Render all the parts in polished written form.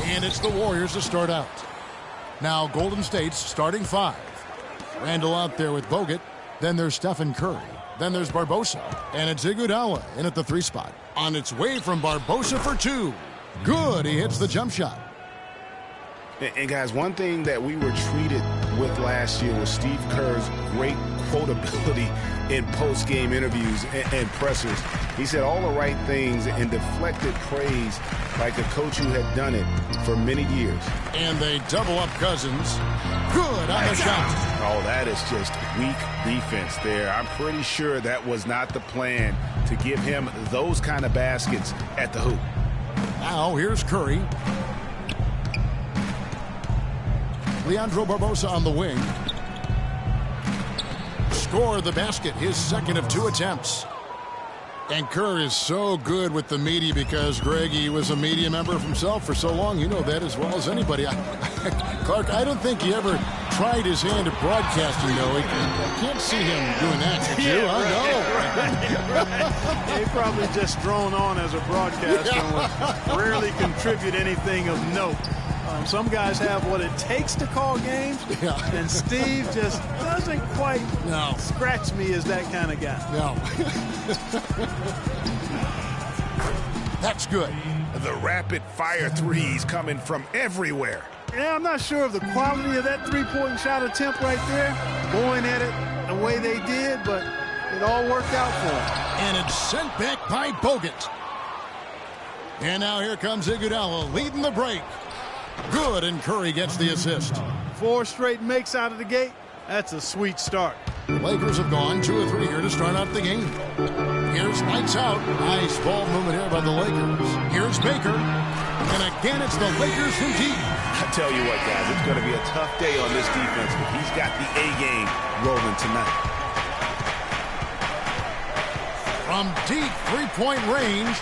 And it's the Warriors to start out. Now Golden State's starting five. Randall out there with Bogut. Then there's Stephen Curry. Then there's Barbosa. And it's Iguodala in at the 3 spot. On its way from Barbosa for 2. Good. He hits the jump shot. And guys, one thing that we were treated with last year was Steve Kerr's great quotability in post-game interviews and pressers. He said all the right things and deflected praise like a coach who had done it for many years. And they double up Cousins. Good on the shot. Oh, that is just weak defense there. I'm pretty sure that was not the plan to give him those kind of baskets at the hoop. Now here's Curry. Leandro Barbosa on the wing. Scored the basket, his second of 2 attempts. And Kerr is so good with the media because, Greg, he was a media member himself for so long. You know that as well as anybody. Clark, I don't think he ever tried his hand at broadcasting, though. I can't see him doing that. Did you? Right. He probably just thrown on as a broadcaster and would rarely contribute anything of note. Some guys have what it takes to call games, and Steve just doesn't quite scratch me as that kind of guy. No. That's good. The rapid-fire threes coming from everywhere. Yeah, I'm not sure of the quality of that three-point shot attempt right there, going at it the way they did, but it all worked out for him. And it's sent back by Bogut. And now here comes Iguodala leading the break. Good, and Curry gets the assist. 4 straight makes out of the gate. That's a sweet start. The Lakers have gone 2 of 3 here to start out the game. Here's lights out. Nice ball movement here by the Lakers. Here's Baker. And again, it's the Lakers from deep. I tell you what, guys, it's going to be a tough day on this defense, but he's got the A-game rolling tonight. From deep 3-point range,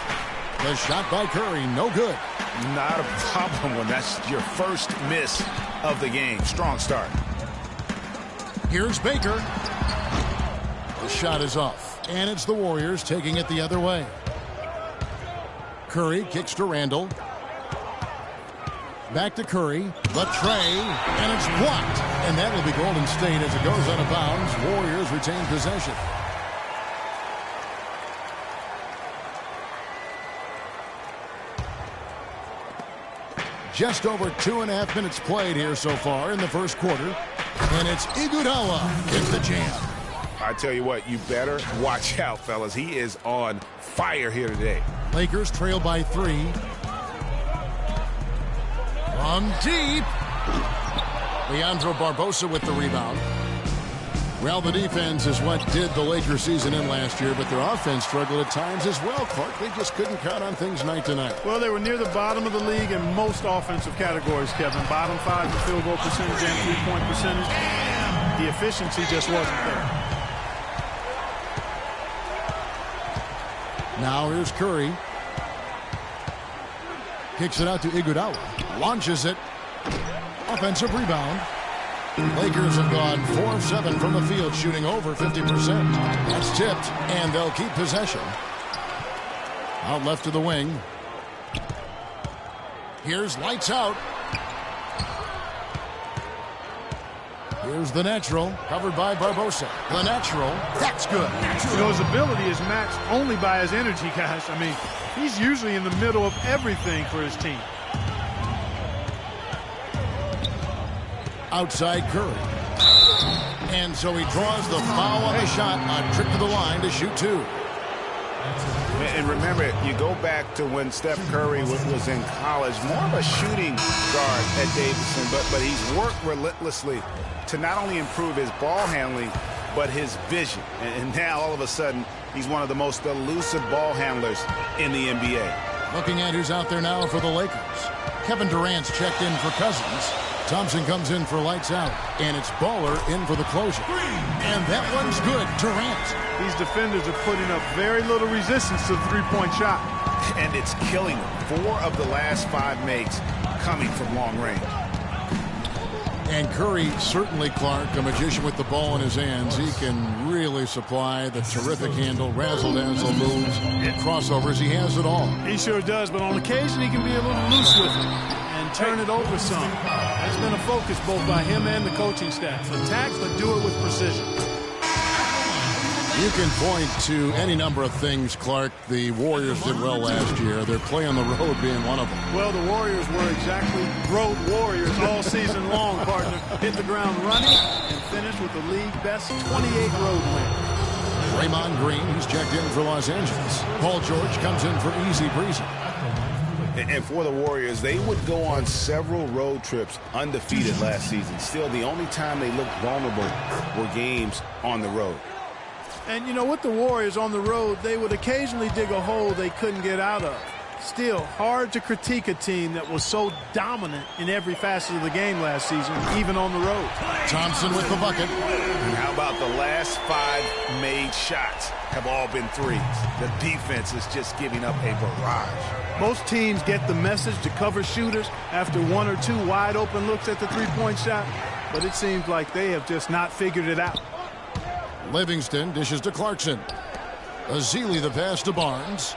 the shot by Curry, no good. Not a problem when that's your first miss of the game. Strong start. Here's Baker. The shot is off. And it's the Warriors taking it the other way. Curry kicks to Randall. Back to Curry. The tray. And it's blocked. And that will be Golden State as it goes out of bounds. Warriors retain possession. Just over 2.5 minutes played here so far in the first quarter. And it's Iguodala hits the jam. I tell you what, you better watch out, fellas. He is on fire here today. Lakers trail by 3. From deep. Leandro Barbosa with the rebound. Well, the defense is what did the Lakers season in last year, but their offense struggled at times as well, Clark. They just couldn't count on things night to night. Well, they were near the bottom of the league in most offensive categories, Kevin. Bottom 5 in field goal percentage and three-point percentage. The efficiency just wasn't there. Now here's Curry. Kicks it out to Iguodala. Launches it. Offensive rebound. Lakers have gone 4 of 7 from the field, shooting over 50%. That's tipped, and they'll keep possession. Out left to the wing. Here's lights out. Here's the natural, covered by Barbosa. The natural, that's good. You know, his ability is matched only by his energy, guys. I mean, he's usually in the middle of everything for his team. Outside Curry. And so he draws the foul on the shot. A trip to the line to shoot 2. And remember, you go back to when Steph Curry was in college, more of a shooting guard at Davidson, but he's worked relentlessly to not only improve his ball handling, but his vision. And now, all of a sudden, he's one of the most elusive ball handlers in the NBA. Looking at who's out there now for the Lakers. Kevin Durant's checked in for Cousins. Thompson comes in for lights out, and it's Baller in for the closure. And that one's good. Durant. These defenders are putting up very little resistance to the three-point shot. And it's killing them. 4 of the last 5 makes coming from long range. And Curry, certainly, Clark, a magician with the ball in his hands. He can really supply the terrific handle, razzle-dazzle moves, crossovers. He has it all. He sure does, but on occasion he can be a little loose with it and turn it over some. That's been a focus both by him and the coaching staff. Attack, but do it with precision. You can point to any number of things, Clark. The Warriors did well last year. Their play on the road being one of them. Well, the Warriors were exactly road warriors all season long, partner. Hit the ground running and finished with the league best 28 road wins. Draymond Green, he's checked in for Los Angeles. Paul George comes in for easy breezy. And for the Warriors, they would go on several road trips undefeated last season. Still, the only time they looked vulnerable were games on the road. And, you know, with the Warriors on the road, they would occasionally dig a hole they couldn't get out of. Still, hard to critique a team that was so dominant in every facet of the game last season, even on the road. Thompson with the bucket. And how about the last 5 made shots have all been threes? The defense is just giving up a barrage. Most teams get the message to cover shooters after 1 or 2 wide-open looks at the three-point shot, but it seems like they have just not figured it out. Livingston dishes to Clarkson. Azili the pass to Barnes.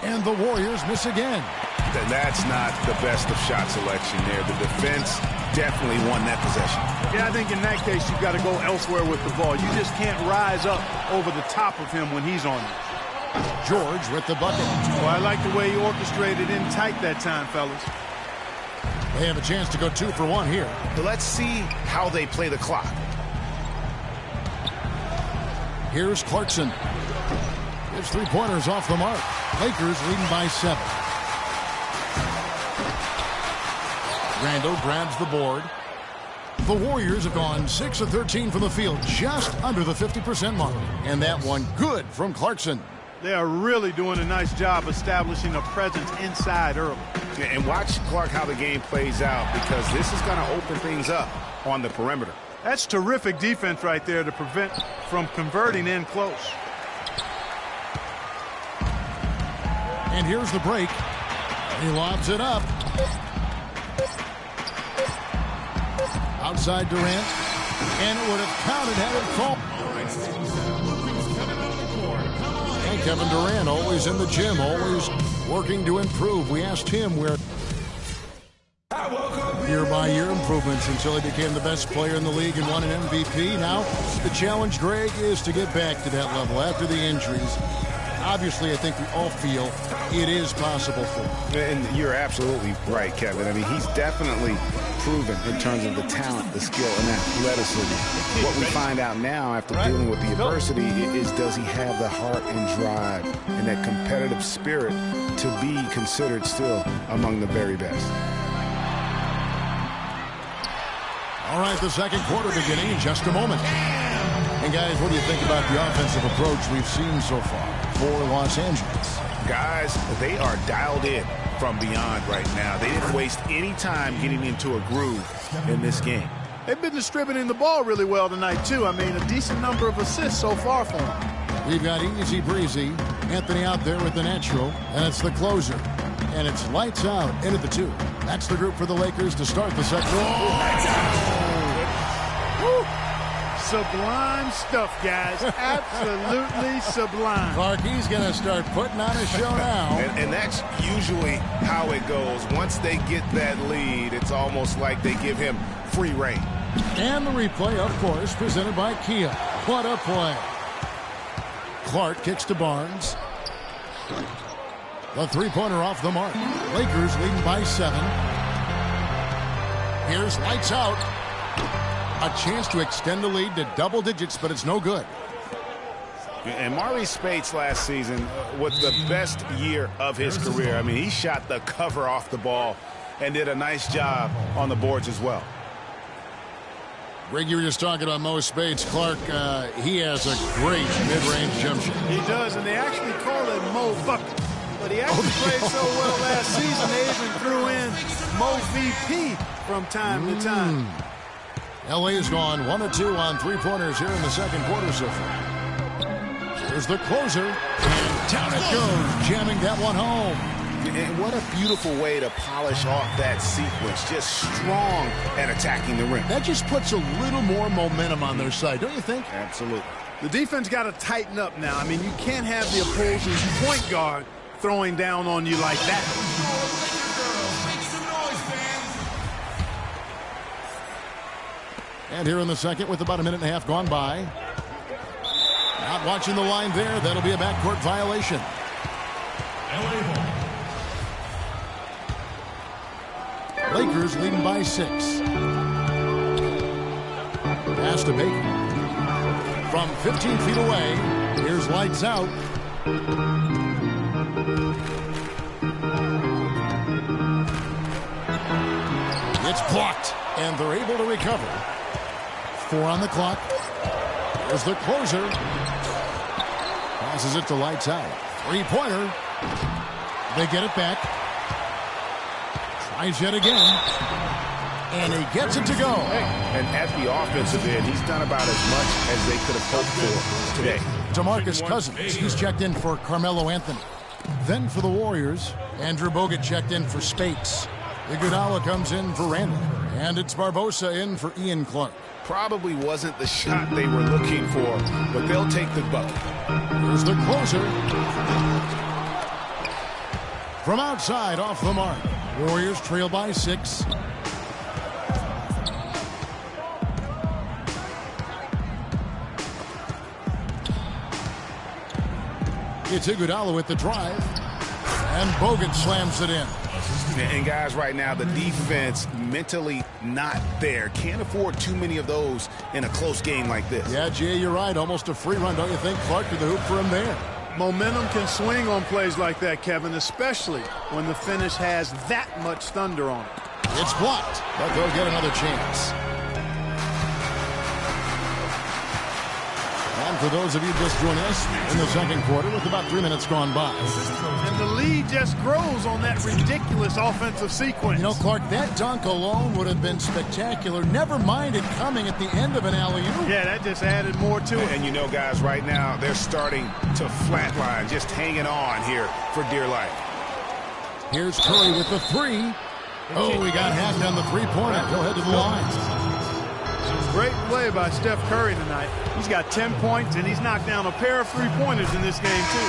And the Warriors miss again. And that's not the best of shot selection there. The defense definitely won that possession. Yeah, I think in that case you've got to go elsewhere with the ball. You just can't rise up over the top of him when he's on you. George with the bucket. Well, I like the way he orchestrated in tight that time, fellas. They have a chance to go 2 for 1 here. But let's see how they play the clock. Here's Clarkson. His three-pointers off the mark. Lakers leading by 7. Randall grabs the board. The Warriors have gone 6 of 13 from the field, just under the 50% mark. And that one good from Clarkson. They are really doing a nice job establishing a presence inside early. And watch, Clark, how the game plays out, because this is going to open things up on the perimeter. That's terrific defense right there to prevent from converting in close. And here's the break. He lobs it up. Outside Durant. And it would have counted had it called. And Kevin Durant, always in the gym, always working to improve. We asked him where year-by-year improvements until he became the best player in the league and won an MVP. Now, the challenge, Greg, is to get back to that level after the injuries. Obviously, I think we all feel it is possible for him. And you're absolutely right, Kevin. I mean, he's definitely proven in terms of the talent, the skill, and athleticism. What we find out now after dealing with the adversity is, does he have the heart and drive and that competitive spirit to be considered still among the very best? All right, the second quarter beginning in just a moment. And guys, what do you think about the offensive approach we've seen so far for Los Angeles? Guys, they are dialed in from beyond right now. They didn't waste any time getting into a groove in this game. They've been distributing the ball really well tonight, too. I mean, a decent number of assists so far for them. We've got easy breezy. Anthony out there with the natural, and it's the closer. And it's lights out into the 2. That's the group for the Lakers to start the second. Sublime stuff, guys. Absolutely sublime. Clark, he's going to start putting on a show now. And that's usually how it goes. Once they get that lead, it's almost like they give him free reign. And the replay, of course, presented by Kia. What a play. Clark kicks to Barnes. The three-pointer off the mark. Lakers leading by 7. Here's lights out. A chance to extend the lead to double digits, but it's no good. And Maurice Spates last season was the best year of his career. I mean, he shot the cover off the ball and did a nice job on the boards as well. Greg, you were just talking about Mo Spates. Clark, he has a great mid-range jump shot. He does, and they actually call it Mo Bucket. But he actually played so well last season, they even threw in Mo VP from time to time. LA has gone 1 of 2 on three-pointers here in the second quarter so far. Here's the closer, and down it goes, jamming that one home. And what a beautiful way to polish off that sequence. Just strong at attacking the rim. That just puts a little more momentum on their side, don't you think? Absolutely. The defense got to tighten up now. I mean, you can't have the opposing point guard throwing down on you like that. And here in the second with about a minute and a half gone by. Not watching the line there. That'll be a backcourt violation. Lakers leading by 6. Pass to Baker. From 15 feet away, here's lights out. It's blocked, and they're able to recover. 4 on the clock. Here's the closer. Passes it to lights out. 3-pointer. They get it back. Tries yet again. And he gets it to go. And at the offensive end, he's done about as much as they could have hoped for today. DeMarcus Cousins, he's checked in for Carmelo Anthony. Then for the Warriors, Andrew Bogut checked in for Spates. Iguodala comes in for Randall. And it's Barbosa in for Ian Clark. Probably wasn't the shot they were looking for, but they'll take the bucket. Here's the closer. From outside, off the mark. Warriors trail by 6. It's Iguodala with the drive. And Bogut slams it in. And guys, right now, the defense mentally not there. Can't afford too many of those in a close game like this. Yeah, Jay, you're right. Almost a free run, don't you think? Clark to the hoop for him there. Momentum can swing on plays like that, Kevin, especially when the finish has that much thunder on it. It's blocked, but they'll get another chance. And for those of you just joining us in the second quarter with about 3 minutes gone by. And the lead just grows on that ridiculous offensive sequence. You know, Clark, that dunk alone would have been spectacular. Never mind it coming at the end of an alley-oop. Yeah, that just added more to it. And you know, guys, right now, they're starting to flatline, just hanging on here for dear life. Here's Curry with the 3. Oh, we got hacked on the 3-pointer. Go ahead to the line. Great play by Steph Curry tonight. He's got 10 points, and he's knocked down a pair of 3-pointers in this game, too.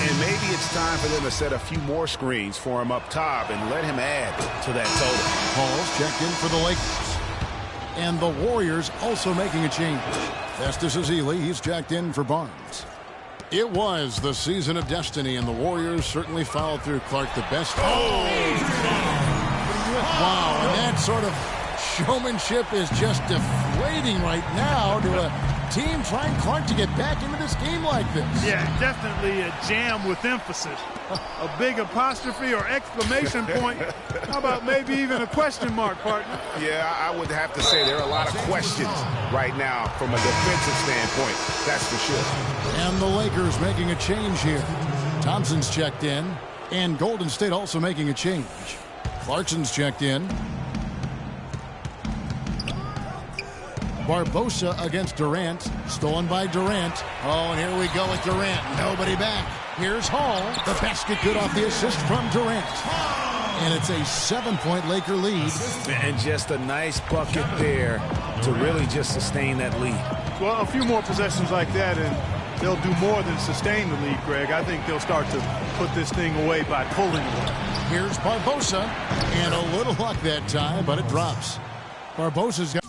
And maybe it's time for them to set a few more screens for him up top and let him add to that total. Paul's checked in for the Lakers. And the Warriors also making a change. Festus Ezeli, he's checked in for Barnes. It was the season of destiny, and the Warriors certainly followed through. Clark, the best. Oh! Wow, and that sort of showmanship is just deflating right now to a team trying, Clark, to get back into this game like this. Yeah, definitely a jam with emphasis. A big apostrophe or exclamation point. How about maybe even a question mark, partner? Yeah, I would have to say there are a lot of questions right now from a defensive standpoint. That's for sure. And the Lakers making a change here. Thompson's checked in, and Golden State also making a change. Clarkson's checked in. Barbosa against Durant. Stolen by Durant. Oh, and here we go with Durant. Nobody back. Here's Hall. The basket good off the assist from Durant. And it's a 7-point Laker lead. And just a nice bucket there to really just sustain that lead. Well, a few more possessions like that, and they'll do more than sustain the lead, Greg. I think they'll start to put this thing away by pulling it. Here's Barbosa. And a little luck that time, but it drops. Barbosa's got